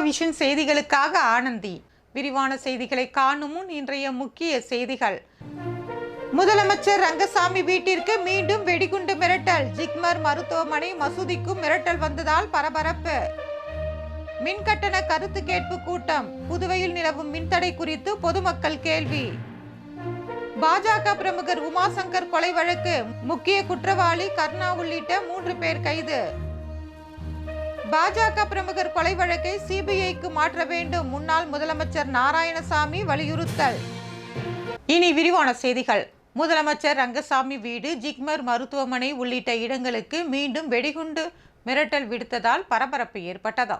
Vision செய்திகளுக்காக ஆனந்தி. விரிவான செய்திகளை காணும் முன் இன்றைய முக்கிய செய்திகள். முதலமைச்சர் ரங்கசாமி வீட்டிற்கு மீண்டும் வெடிகுண்டு மிரட்டல். ஜிப்மர் மருத்துவமனை மசூதிக்கும் மிரட்டல் வந்ததால் பரபரப்பு. மின்கட்டண கருத்து கேட்பு கூட்டம். புதுவையில் நிலவும் மின்தடை குறித்து பொதுமக்கள் கேள்வி. பாஜக பிரமுகர் உமாசங்கர் கொலை வழக்கு முக்கிய குற்றவாளி கர்ணா உள்ளிட்ட 3 பேர் கைது. பாஜக பிரமுகர் கொலை வழக்கை சிபிஐக்கு மாற்ற வேண்டும், முன்னாள் முதலமைச்சர் நாராயணசாமி வலியுறுத்தல். இனி விரிவான செய்திகள். முதலமைச்சர் ரங்கசாமி வீடு, ஜிப்மர் மருத்துவமனை உள்ளிட்ட இடங்களுக்கு மீண்டும் வெடிகுண்டு மிரட்டல் விடுத்ததால் பரபரப்பு ஏற்பட்டது.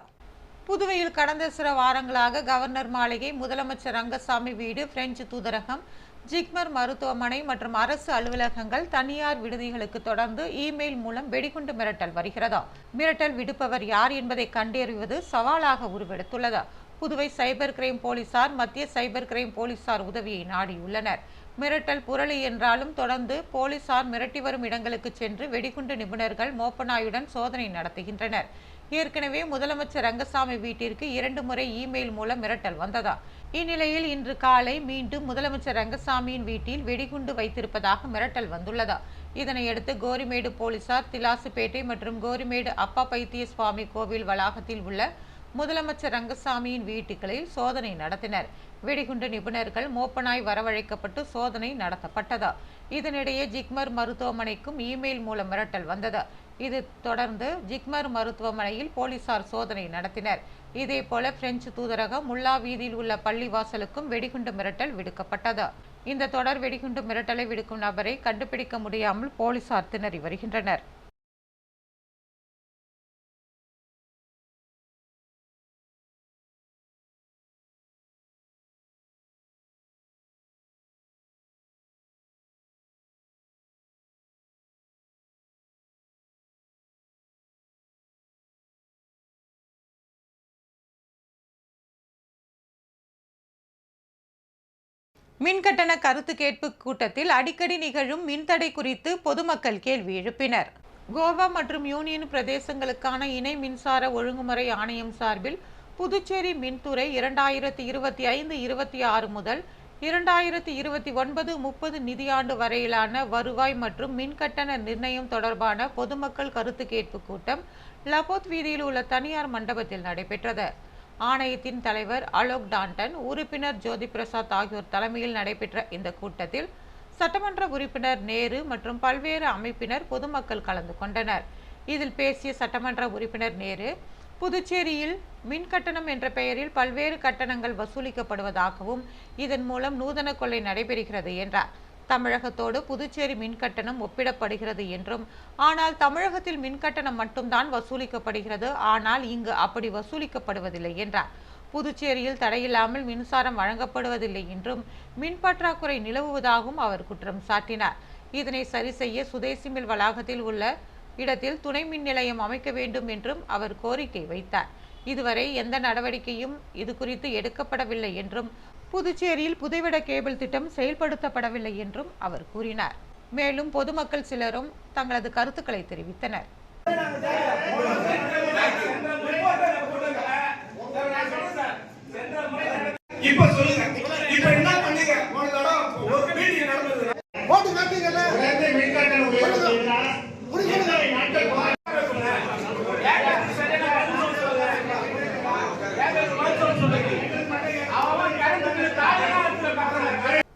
புதுவையில் கடந்த சில வாரங்களாக கவர்னர் மாளிகை, முதலமைச்சர் ரங்கசாமி வீடு, பிரெஞ்சு தூதரகம், ஜிப்மர் மருத்துவமனை மற்றும் அரசு அலுவலகங்கள், தனியார் விடுதிகளுக்கு தொடர்ந்து இமெயில் மூலம் வெடிகுண்டு மிரட்டல் வருகிறது. மிரட்டல் விடுப்பவர் யார் என்பதை கண்டறிவது சவாலாக உருவெடுத்துள்ளது. புதுவை சைபர் கிரைம் போலீசார் மத்திய சைபர் கிரைம் போலீசார் உதவியை நாடியுள்ளனர். மிரட்டல் புரளி என்றாலும் தொடர்ந்து போலீசார் மிரட்டி வரும் இடங்களுக்கு சென்று வெடிகுண்டு நிபுணர்கள் மோப்பனாயுடன் சோதனை நடத்துகின்றனர். ஏற்கனவே முதலமைச்சர் ரங்கசாமி வீட்டிற்கு 2 முறை இமெயில் மூலம் மிரட்டல் வந்ததா. இந்நிலையில் இன்று காலை மீண்டும் முதலமைச்சர் ரங்கசாமியின் வீட்டில் வெடிகுண்டு வைத்திருப்பதாக மிரட்டல் வந்துள்ளதா. இதனையடுத்து கோரிமேடு போலீசார் திலாசுப்பேட்டை மற்றும் கோரிமேடு அப்பா பைத்திய சுவாமி கோவில் வளாகத்தில் உள்ள முதலமைச்சர் ரங்கசாமியின் வீட்டுகளில் சோதனை நடத்தினர். வெடிகுண்டு நிபுணர்கள் மோப்பனாய் வரவழைக்கப்பட்டு சோதனை நடத்தப்பட்டது. இதனிடையே ஜிப்மர் மருத்துவமனைக்கும் இமெயில் மூலம் மிரட்டல் வந்தது. இது தொடர்ந்து ஜிப்மர் மருத்துவமனையில் போலீசார் சோதனை நடத்தினர். இதேபோல பிரெஞ்சு தூதரகம், முல்லா வீதியில் உள்ள பள்ளிவாசலுக்கும் வெடிகுண்டு மிரட்டல் விடுக்கப்பட்டது. இந்த தொடர் வெடிகுண்டு மிரட்டலை விடுக்கும் நபரை கண்டுபிடிக்க முடியாமல் போலீசார் திணறி வருகின்றனர். மின்கட்டண கருத்து கேட்பு கூட்டத்தில் அடிக்கடி நிகழும் மின்தடை குறித்து பொதுமக்கள் கேள்வி எழுப்பினர். கோவா மற்றும் யூனியன் பிரதேசங்களுக்கான இணை மின்சார ஒழுங்குமுறை ஆணையம் சார்பில் புதுச்சேரி மின்துறை 2025-26 முதல் 2029-30 நிதியாண்டு வரையிலான வருவாய் மற்றும் மின்கட்டண நிர்ணயம் தொடர்பான பொதுமக்கள் கருத்து கேட்பு கூட்டம் லபோத் வீதியில் உள்ள தனியார் மண்டபத்தில் நடைபெற்றது. ஆணையத்தின் தலைவர் அலோக் டாண்டன், உறுப்பினர் ஜோதி பிரசாத் ஆகியோர் தலைமையில் நடைபெற்ற இந்த கூட்டத்தில் சட்டமன்ற உறுப்பினர் நேரு மற்றும் பல்வேறு அமைப்பினர் பொதுமக்கள் கலந்து கொண்டனர். இதில் பேசிய சட்டமன்ற உறுப்பினர் நேரு, புதுச்சேரியில் மின்கட்டணம் என்ற பெயரில் பல்வேறு கட்டணங்கள் வசூலிக்கப்படுவதாகவும் இதன் மூலம் நூதன கொள்ளை நடைபெறுகிறது என்றார். தமிழகத்தோடு புதுச்சேரி மின்கட்டணம் ஒப்பிடப்படுகிறது என்றும், ஆனால் தமிழகத்தில் மின்கட்டணம் மட்டும்தான் வசூலிக்கப்படுகிறது, ஆனால் இங்கு அப்படி வசூலிக்கப்படுவதில்லை என்றார். புதுச்சேரியில் தடையில்லாமல் மின்சாரம் வழங்கப்படுவதில்லை என்றும், மின் பற்றாக்குறை நிலவுவதாகவும் அவர் குற்றம் சாட்டினார். இதனை சரி செய்ய சுதேசி மில் வளாகத்தில் உள்ள இடத்தில் துணை மின் நிலையம் அமைக்க வேண்டும் என்றும் அவர் கோரிக்கை வைத்தார். இதுவரை எந்த நடவடிக்கையும் இது குறித்து எடுக்கப்படவில்லை என்றும், புதுச்சேரியில் புதைவட கேபிள் திட்டம் செயல்படுத்தப்படவில்லை என்றும் அவர் கூறினார். மேலும் பொதுமக்கள் சிலரும் தங்களது கருத்துக்களை தெரிவித்தனர்.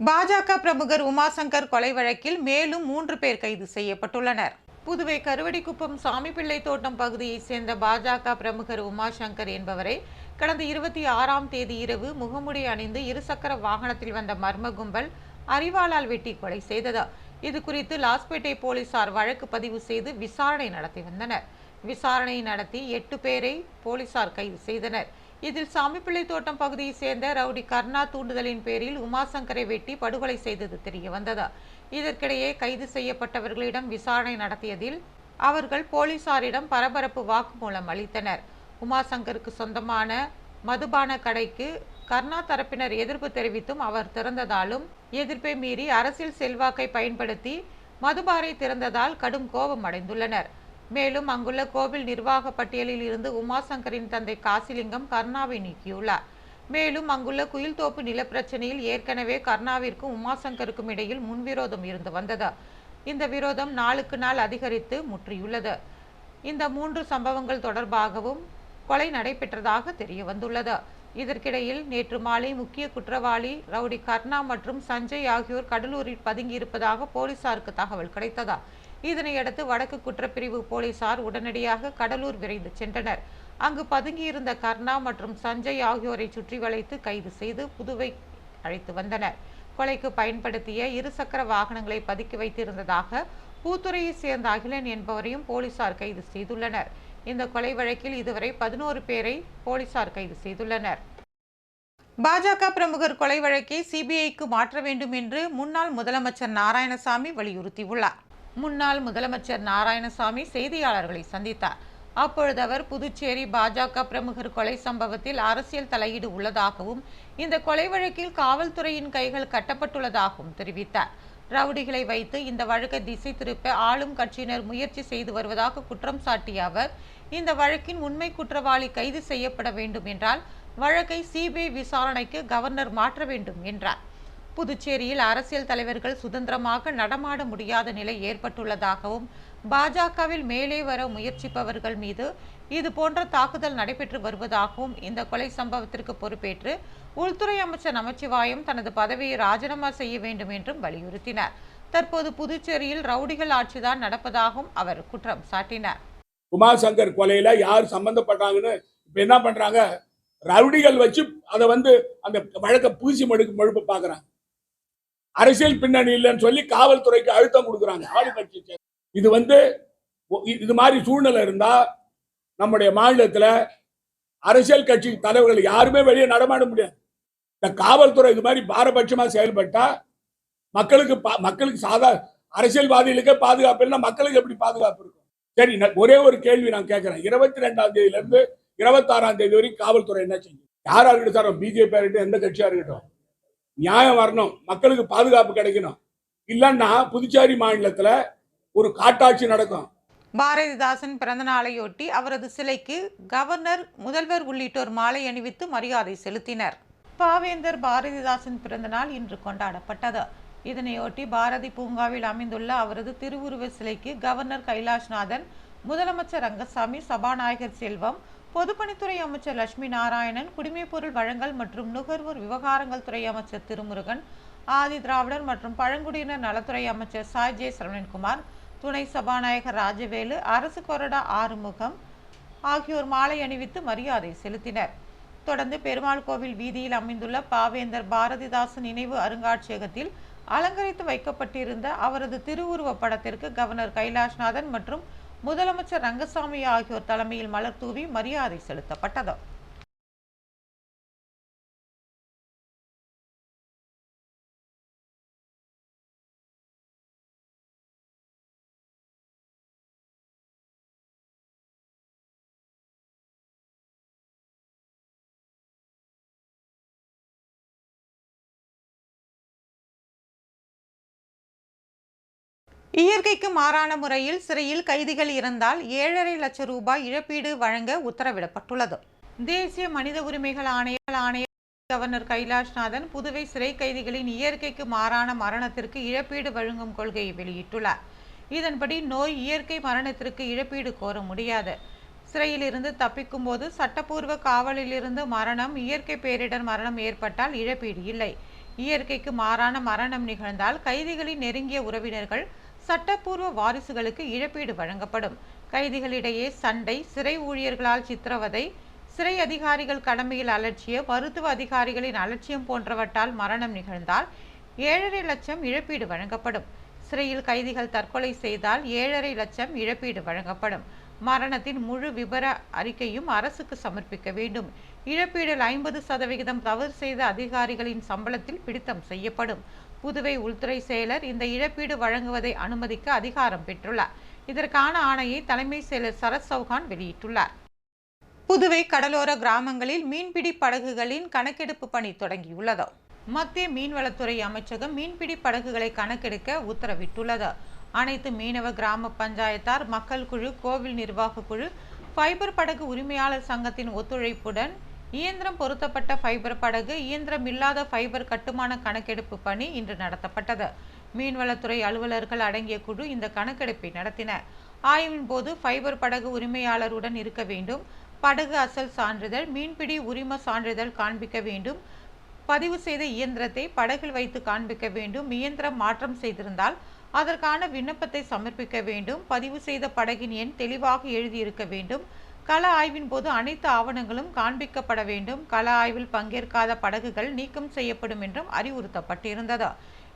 பாஜக பிரமுகர் உமாசங்கர் கொலை வழக்கில் மேலும் 3 பேர் கைது செய்யப்பட்டுள்ளனர். புதுவை கருவடிக்குப்பம் சாமிப்பிள்ளை தோட்டம் பகுதியைச் சேர்ந்த பாஜக பிரமுகர் உமாசங்கர் என்பவரை கடந்த 26ஆம் தேதி இரவு முகமுடி அணிந்து இருசக்கர வாகனத்தில் வந்த மர்ம கும்பல் அரிவாளால் வெட்டி கொலை செய்தது. இது குறித்து லாஸ்பேட்டை போலீசார் வழக்கு பதிவு செய்து விசாரணை நடத்தி வந்தனர். விசாரணை நடத்தி 8 பேரை போலீசார் கைது செய்தனர். இதில் சாமிப்பிள்ளை தோட்டம் பகுதியை சேர்ந்த ரவுடி கர்ணா தூண்டுதலின் பேரில் உமாசங்கரை வெட்டி படுகொலை செய்தது தெரிய வந்தது. இதற்கிடையே கைது செய்யப்பட்டவர்களிடம் விசாரணை நடத்தியதில் அவர்கள் போலீசாரிடம் பரபரப்பு வாக்குமூலம் அளித்தனர். உமாசங்கருக்கு சொந்தமான மதுபான கடைக்கு கர்ணா தரப்பினர் எதிர்ப்பு தெரிவித்தும் அவர் திறந்ததாலும் எதிர்ப்பை மீறி அரசியல் செல்வாக்கை பயன்படுத்தி மதுபாரை திறந்ததால் கடும் கோபம் அடைந்துள்ளனர். மேலும் அங்குள்ள கோவில் நிர்வாக பட்டியலில் இருந்து உமாசங்கரின் தந்தை காசிலிங்கம் கருணாவை நீக்கியுள்ளார். மேலும் அங்குள்ள குயில்தோப்பு நிலப்பிரச்சனையில் ஏற்கனவே கருணாவிற்கும் உமாசங்கருக்கும் இடையில் முன்விரோதம் இருந்து வந்தது. இந்த விரோதம் நாளுக்கு நாள் அதிகரித்து முற்றியுள்ளது. இந்த 3 சம்பவங்கள் தொடர்பாகவும் கொலை நடைபெற்றதாக தெரிய வந்துள்ளது. இதற்கிடையில் நேற்று மாலை முக்கிய குற்றவாளி ரவுடி கர்ணா மற்றும் சஞ்சய் ஆகியோர் கடலூரில் பதுங்கியிருப்பதாக போலீசாருக்கு தகவல் கிடைத்ததா. இதனையடுத்து வடக்கு குற்றப்பிரிவு போலீசார் உடனடியாக கடலூர் விரைந்து சென்றனர். அங்கு பதுங்கியிருந்த கர்ணா மற்றும் சஞ்சய் ஆகியோரை சுற்றி வளைத்து கைது செய்து புதுவை அழைத்து வந்தனர். கொலைக்கு பயன்படுத்திய 2 சக்கர வாகனங்களை பதுக்கி வைத்திருந்ததாக பூத்துறையை சேர்ந்த அகிலன் என்பவரையும் போலீசார் கைது செய்துள்ளனர். இந்த கொலை வழக்கில் இதுவரை 11 பேரை போலீசார் கைது செய்துள்ளனர். பாஜக பிரமுகர் கொலை வழக்கை சிபிஐக்கு மாற்ற வேண்டும் என்று முன்னாள் முதலமைச்சர் நாராயணசாமி வலியுறுத்தியுள்ளார். முன்னாள் முதலமைச்சர் நாராயணசாமி செய்தியாளர்களை சந்தித்தார். அப்பொழுது அவர் புதுச்சேரி பாஜக பிரமுகர் கொலை சம்பவத்தில் அரசியல் தலையீடு உள்ளதாகவும் இந்த கொலை வழக்கில் காவல்துறையின் கைகள் கட்டப்பட்டுள்ளதாகவும் தெரிவித்தார். ரவுடிகளை வைத்து இந்த வழக்கை திசை திருப்ப ஆளும் கட்சியினர் முயற்சி செய்து வருவதாக குற்றம் சாட்டிய அவர், இந்த வழக்கின் உண்மை குற்றவாளி கைது செய்யப்பட வேண்டும் என்றால் வழக்கை சிபிஐ விசாரணைக்கு கவர்னர் மாற்ற வேண்டும் என்றார். புதுச்சேரியில் அரசியல் தலைவர்கள் சுதந்திரமாக நடமாட முடியாத நிலை ஏற்பட்டுள்ளதாகவும் பாஜகவில் மேலே வர முயற்சிப்பவர்கள் மீது இது போன்ற தாக்குதல் நடைபெற்று வருவதாகவும் இந்த கொலை சம்பவத்திற்கு பொறுப்பேற்று உள்துறை அமைச்சர் நமச்சிவாயம் தனது பதவியை ராஜினாமா செய்ய வேண்டும் என்றும் வலியுறுத்தினார். தற்போது புதுச்சேரியில் ரவுடிகள் ஆட்சிதான் நடப்பதாகவும் அவர் குற்றம் சாட்டினார். உமாசங்கர் கொலையில யார் சம்பந்தப்பட்டாங்கன்னு இப்ப என்ன பண்றாங்க, ரவுடிகள் வச்சு அதை அந்த வழக்க பூசி மழுப்ப பாக்குறாங்க. அரசியல் பின்னணி இல்லைன்னு சொல்லி காவல்துறைக்கு அழுத்தம் கொடுக்குறாங்க ஆளுங்கட்சி. இது மாதிரி சூழ்நிலை இருந்தா நம்முடைய மாநிலத்துல அரசியல் கட்சி தலைவர்கள் யாருமே வெளியே நடமாட முடியாது. இந்த காவல்துறை இது மாதிரி பாரபட்சமா செயல்பட்டா மக்களுக்கு அரசியல்வாதிகளுக்கே பாதுகாப்பு இல்லைன்னா மக்களுக்கு எப்படி பாதுகாப்பு இருக்கும்? சரி, ஒரே ஒரு கேள்வி நான் கேட்கிறேன். 22ஆம் தேதியில இருந்து 26ஆம் தேதி வரைக்கும் காவல்துறை என்ன செஞ்சு? யாரா இருக்கட்டும் சார், பிஜேபி இருக்கட்டும், எந்த கட்சியா இருக்கட்டும், நியாயம் வரணும், மக்களுக்கு பாதுகாப்பு கிடைக்கணும். இல்லன்னா புதுச்சேரி மாநிலத்துல ஒரு காட்டாட்சி நடக்கும். பாரதிதாசன் பிறந்த நாளையொட்டி அவரது சிலைக்கு கவர்னர், முதல்வர் உள்ளிட்டோர் மாலை அணிவித்து மரியாதை செலுத்தினர். பாவேந்தர் பாரதிதாசன் பிறந்த நாள் இன்று கொண்டாடப்பட்டது. இதனையொட்டி பாரதி பூங்காவில் அமைந்துள்ள அவரது திருவுருவ சிலைக்கு கவர்னர் கைலாஷ்நாதன், முதலமைச்சர் ரங்கசாமி, சபாநாயகர் செல்வம், பொதுப்பணித்துறை அமைச்சர் லட்சுமி நாராயணன், குடிமைப்பொருள் வழங்கல் மற்றும் நுகர்வோர் விவகாரங்கள் துறை அமைச்சர் திருமுருகன், ஆதி திராவிடர் மற்றும் பழங்குடியினர் நலத்துறை அமைச்சர் சாய் சரவணன்குமார், துணை சபாநாயகர் ராஜவேலு, அரசு கொறடா ஆறுமுகம் ஆகியோர் மாலை அணிவித்து மரியாதை செலுத்தினர். தொடர்ந்து பெருமாள் கோவில் வீதியில் அமைந்துள்ள பாவேந்தர் பாரதிதாசன் நினைவு அருங்காட்சியகத்தில் அலங்கரித்து வைக்கப்பட்டிருந்த அவரது திருவுருவ படத்திற்கு கவர்னர் கைலாஷ்நாதன் மற்றும் முதலமைச்சர் ரங்கசாமி ஆகியோர் தலைமையில் மலர் தூவி மரியாதை செலுத்தப்பட்டது. இயற்கைக்கு மாறான முறையில் சிறையில் கைதிகள் இருந்தால் 7.5 லட்சம் ரூபாய் இழப்பீடு வழங்க உத்தரவிடப்பட்டுள்ளது. தேசிய மனித உரிமைகள் ஆணைய கவர்னர் கைலாஷ்நாதன் புதுவை சிறை கைதிகளின் இயற்கைக்கு மாறான மரணத்திற்கு இழப்பீடு வழங்கும் கொள்கையை வெளியிட்டுள்ளார். இதன்படி நோய், இயற்கை மரணத்திற்கு இழப்பீடு கோர முடியாது. சிறையில் இருந்து தப்பிக்கும் போது சட்டப்பூர்வ காவலில் இருந்து மரணம், இயற்கை பேரிடர் மரணம் ஏற்பட்டால் இழப்பீடு இல்லை. இயற்கைக்கு மாறான மரணம் நிகழ்ந்தால் கைதிகளின் நெருங்கிய உறவினர்கள், சட்டப்பூர்வ வாரிசுகளுக்கு இழப்பீடு வழங்கப்படும். கைதிகளிடையே சண்டை, சிறை ஊழியர்களால் சித்திரவதை, சிறை அதிகாரிகள் கடமையில் அலட்சியம், மருத்துவ அதிகாரிகளின் அலட்சியம் போன்றவற்றால் மரணம் நிகழ்ந்தால் 7.5 லட்சம் இழப்பீடு வழங்கப்படும். சிறையில் கைதிகள் தற்கொலை செய்தால் 7.5 லட்சம் இழப்பீடு வழங்கப்படும். மரணத்தின் முழு விபர அறிக்கையும் அரசுக்கு சமர்ப்பிக்க வேண்டும். இழப்பீடில் 50% தவறு செய்த அதிகாரிகளின் சம்பளத்தில் பிடித்தம் செய்யப்படும். புதுவை உள்துறை செயலர் இந்த இழப்பீடு வழங்குவதை அனுமதிக்க அதிகாரம் பெற்றுள்ளார். இதற்கான ஆணையை தலைமை செயலர் சரத் சௌகான் வெளியிட்டுள்ளார். புதுவை கடலோர கிராமங்களில் மீன்பிடி படகுகளின் கணக்கெடுப்பு பணி தொடங்கியுள்ளது. மத்திய மீன்வளத்துறை அமைச்சகம் மீன்பிடி படகுகளை கணக்கெடுக்க உத்தரவிட்டுள்ளது. அனைத்து மீனவ கிராம பஞ்சாயத்தார், மக்கள் குழு, கோவில் நிர்வாக குழு, ஃபைபர் படகு உரிமையாளர் சங்கத்தின் ஒத்துழைப்புடன் இயந்திரம் பொருத்தப்பட்ட ஃபைபர் படகு, இயந்திரம் இல்லாத ஃபைபர் கட்டுமான கணக்கெடுப்பு பணி இன்று நடத்தப்பட்டது. மீன்வளத்துறை அலுவலர்கள் அடங்கிய குழு இந்த கணக்கெடுப்பை நடத்தினர். ஆய்வின் போது ஃபைபர் படகு உரிமையாளருடன் இருக்க வேண்டும், படகு அசல் சான்றிதழ், மீன்பிடி உரிம சான்றிதழ் காண்பிக்க வேண்டும், பதிவு செய்த இயந்திரத்தை படகில் வைத்து காண்பிக்க வேண்டும், இயந்திரம் மாற்றம் செய்திருந்தால் அதற்கான விண்ணப்பத்தை சமர்ப்பிக்க வேண்டும், பதிவு செய்த படகின் எண் தெளிவாக எழுதியிருக்க வேண்டும், கள ஆய்வின் போது அனைத்து ஆவணங்களும் காண்பிக்கப்பட வேண்டும், கள ஆய்வில் பங்கேற்காத படகுகள் நீக்கம் செய்யப்படும் என்றும் அறிவுறுத்தப்பட்டிருந்தது.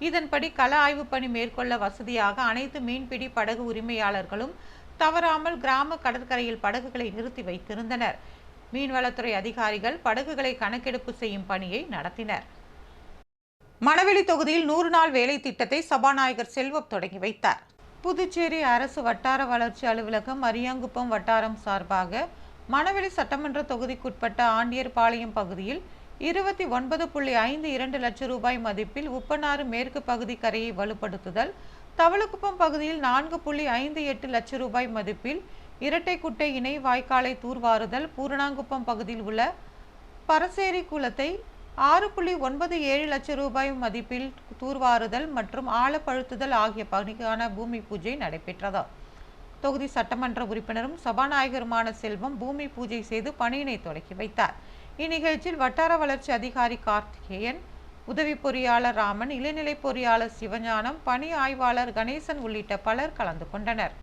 இதன்படி கள ஆய்வு பணி மேற்கொள்ள வசதியாக அனைத்து மீன்பிடி படகு உரிமையாளர்களும் தவறாமல் கிராம கடற்கரையில் படகுகளை நிறுத்தி வைத்திருந்தனர். மீன்வளத்துறை அதிகாரிகள் படகுகளை கணக்கெடுப்பு செய்யும் பணியை நடத்தினர். மணவெளி தொகுதியில் 100 நாள் வேலை திட்டத்தை சபாநாயகர் செல்வம் தொடங்கி வைத்தார். புதுச்சேரி அரசு வட்டார வளர்ச்சி அலுவலகம் அரியாங்குப்பம் வட்டாரம் சார்பாக மணவெளி சட்டமன்ற தொகுதிக்குட்பட்ட ஆண்டியர்பாளையம் பகுதியில் 29.52 லட்சம் ரூபாய் மதிப்பில் உப்பனாறு மேற்கு பகுதி கரையை வலுப்படுத்துதல், தவளக்குப்பம் பகுதியில் 4.58 லட்சம் ரூபாய் மதிப்பில் இரட்டைக்குட்டை இணை வாய்க்காலை தூர்வாறுதல், பூரணாங்குப்பம் பகுதியில் உள்ள பரசேரி குளத்தை 6.97 லட்சம் ரூபாய் மதிப்பில் தூர்வாறுதல் மற்றும் ஆழப்படுத்துதல் ஆகிய பணிக்கான பூமி பூஜை நடைபெற்றது. தொகுதி சட்டமன்ற உறுப்பினரும் சபாநாயகருமான செல்வம் பூமி பூஜை செய்து பணியினை தொடங்கி வைத்தார். இந்நிகழ்ச்சியில் வட்டார வளர்ச்சி அதிகாரி கார்த்திகேயன், உதவி பொறியாளர் ராமன், இளநிலை பொறியாளர் சிவஞானம், பணி ஆய்வாளர் கணேசன் உள்ளிட்ட பலர் கலந்து கொண்டனர்.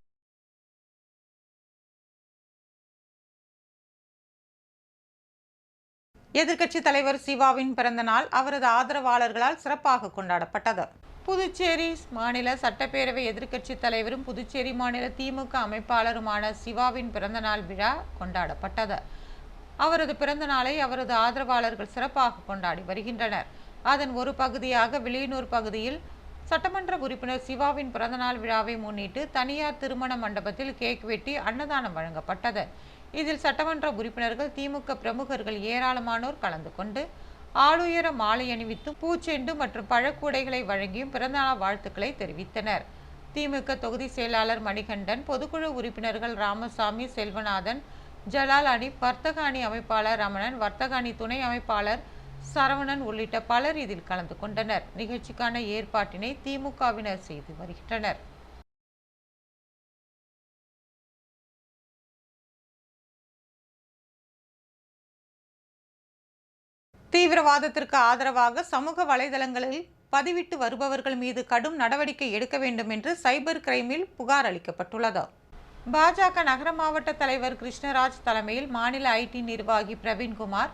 எதிர்க்கட்சி தலைவர் சிவாவின் பிறந்த நாள் அவரது ஆதரவாளர்களால் சிறப்பாக கொண்டாடப்பட்டது. புதுச்சேரி மாநில சட்டப்பேரவை எதிர்க்கட்சி தலைவரும் புதுச்சேரி மாநில திமுக அமைப்பாளருமான சிவாவின் பிறந்தநாள் விழா கொண்டாடப்பட்டது. அவரது பிறந்த நாளை அவரது ஆதரவாளர்கள் சிறப்பாக கொண்டாடி வருகின்றனர். அதன் ஒரு பகுதியாக வில்லியனூர் பகுதியில் சட்டமன்ற உறுப்பினர் சிவாவின் பிறந்தநாள் விழாவை முன்னிட்டு தனியார் திருமண மண்டபத்தில் கேக் வெட்டி அன்னதானம் வழங்கப்பட்டது. இதில் சட்டமன்ற உறுப்பினர்கள், திமுக பிரமுகர்கள் ஏராளமானோர் கலந்து கொண்டு ஆளுயர மாலை அணிவித்தும் பூச்செண்டு மற்றும் பழக்கூடைகளை வழங்கியும் பிறந்தநாள் வாழ்த்துக்களை தெரிவித்தனர். திமுக தொகுதி செயலாளர் மணிகண்டன், பொதுக்குழு உறுப்பினர்கள் ராமசாமி, செல்வநாதன், ஜலால் அணி, வர்த்தக அணி அமைப்பாளர் ரமணன், வர்த்தக அணி துணை அமைப்பாளர் சரவணன் உள்ளிட்ட பலர் இதில் கலந்து கொண்டனர். நிகழ்ச்சிக்கான ஏற்பாட்டினை திமுகவினர் செய்து வருகின்றனர். தீவிரவாதத்திற்கு ஆதரவாக சமூக வலைதளங்களில் பதிவிட்டு வருபவர்கள் மீது கடும் நடவடிக்கை எடுக்க வேண்டும் என்று சைபர் கிரைமில் புகார் அளிக்கப்பட்டுள்ளது. பாஜக நகர மாவட்ட தலைவர் கிருஷ்ணராஜ் தலைமையில் மாநில ஐடி நிர்வாகி பிரவீன்குமார்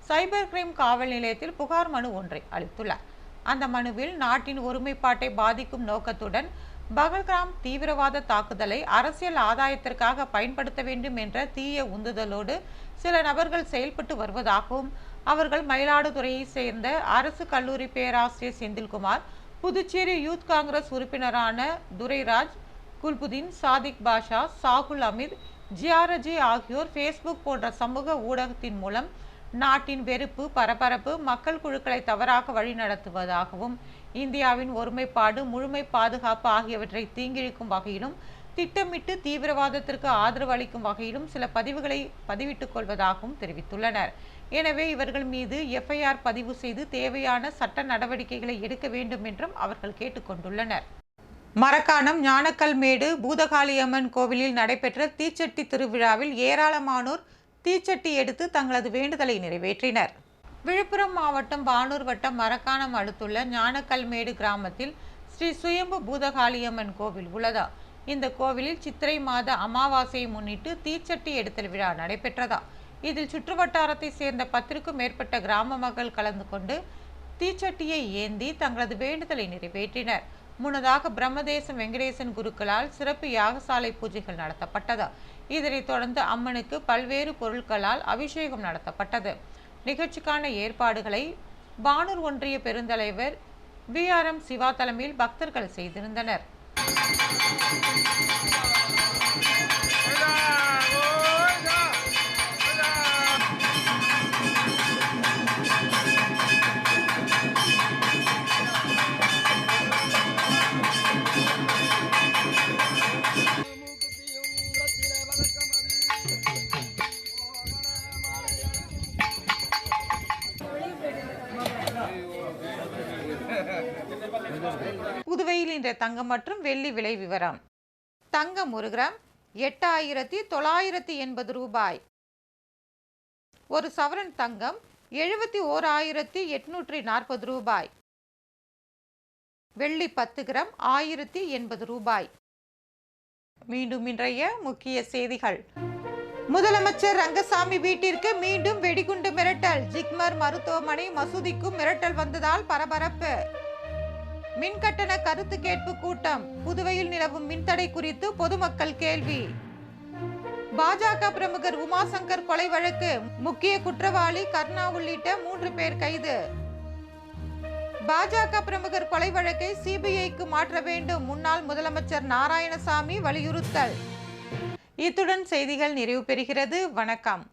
சைபர் கிரைம் காவல் நிலையத்தில் புகார் மனு ஒன்றை அளித்துள்ளார். அந்த மனுவில் நாட்டின் ஒருமைப்பாட்டை பாதிக்கும் நோக்கத்துடன் பகல்காம் தீவிரவாத தாக்குதலை அரசியல் ஆதாயத்திற்காக பயன்படுத்த வேண்டும் என்ற தீய உந்துதலோடு சில நபர்கள் செயல்பட்டு வருவதாகவும், அவர்கள் மயிலாடுதுறையை சேர்ந்த அரசு கல்லூரி பேராசிரியர் செந்தில்குமார், புதுச்சேரி யூத் காங்கிரஸ் உறுப்பினரான துரைராஜ், குல்புதீன், சாதிக் பாஷா, சாகுல் அமித், ஜியாரஜி ஆகியோர் ஃபேஸ்புக் போன்ற சமூக ஊடகத்தின் மூலம் நாட்டின் வெறுப்பு, பரபரப்பு, மக்கள் குழுக்களை தவறாக வழிநடத்துவதாகவும், இந்தியாவின் ஒருமைப்பாடு, முழுமை பாதுகாப்பு ஆகியவற்றை தீங்கிழிக்கும் வகையிலும், திட்டமிட்டு தீவிரவாதத்திற்கு ஆதரவு அளிக்கும் வகையிலும் சில பதிவுகளை பதிவிட்டுக் கொள்வதாகவும் தெரிவித்துள்ளனர். எனவே இவர்கள் மீது எஃப்ஐஆர் பதிவு செய்து தேவையான சட்ட நடவடிக்கைகளை எடுக்க வேண்டும் என்றும் அவர்கள் கேட்டுக்கொண்டுள்ளனர். மரக்காணம் ஞானக்கல்மேடு பூதகாளியம்மன் கோவிலில் நடைபெற்ற தீச்சட்டி திருவிழாவில் ஏராளமானோர் தீச்சட்டி எடுத்து தங்களது வேண்டுதலை நிறைவேற்றினர். விழுப்புரம் மாவட்டம் பானூர் வட்டம் மரக்காணம் அடுத்துள்ள ஞானக்கல்மேடு கிராமத்தில் ஸ்ரீ சுயம்பு பூதகாளியம்மன் கோவில் உள்ளதா. இந்த கோவிலில் சித்திரை மாத அமாவாசையை முன்னிட்டு தீச்சட்டி எடுத்தல் விழா நடைபெற்றதா. இதில் சுற்றுவட்டாரத்தை சேர்ந்த 10க்கும் மேற்பட்ட கிராம மக்கள் கலந்து கொண்டு தீச்சட்டியை ஏந்தி தங்களது வேண்டுதலை நிறைவேற்றினர். முன்னதாக பிரம்மதேசம் வெங்கடேசன் குருக்களால் சிறப்பு யாகசாலை பூஜைகள் நடத்தப்பட்டது. இதனைத் தொடர்ந்து அம்மனுக்கு பல்வேறு பொருட்களால் அபிஷேகம் நடத்தப்பட்டது. நிகழ்ச்சிக்கான ஏற்பாடுகளை பானூர் ஒன்றிய பெருந்தலைவர் VRM சிவா தலைமையில் பக்தர்கள் செய்திருந்தனர். புதுவையில் இன்றைய தங்கம் மற்றும் வெள்ளி விலை விவரம். தங்கம் 1 கிராம் 8,980 ரூபாய். ஒரு சவரன் தங்கம் 71,840 ரூபாய். வெள்ளி 10 கிராம் 1,080 ரூபாய். மீண்டும் இன்றைய முக்கிய செய்திகள். முதலமைச்சர் ரங்கசாமி வீட்டிற்கு மீண்டும் வெடிகுண்டு மிரட்டல். ஜிப்மர் மருத்துவமனை மசூதிக்கும் மிரட்டல் வந்ததால் பரபரப்பு. மின்கட்டண கருத்து கேட்பு கூட்டம். புதுவையில் நிலவும் மின்தடை குறித்து பொதுமக்கள் கேள்வி. பாஜக பிரமுகர் உமாசங்கர் கொலை வழக்கு முக்கிய குற்றவாளி கர்ணா உள்ளிட்ட 3 பேர் கைது. பாஜக பிரமுகர் கொலை வழக்கை சிபிஐக்கு மாற்ற வேண்டும், முன்னாள் முதலமைச்சர் நாராயணசாமி வலியுறுத்தல். இத்துடன் செய்திகள் நிறைவு பெறுகிறது. வணக்கம்.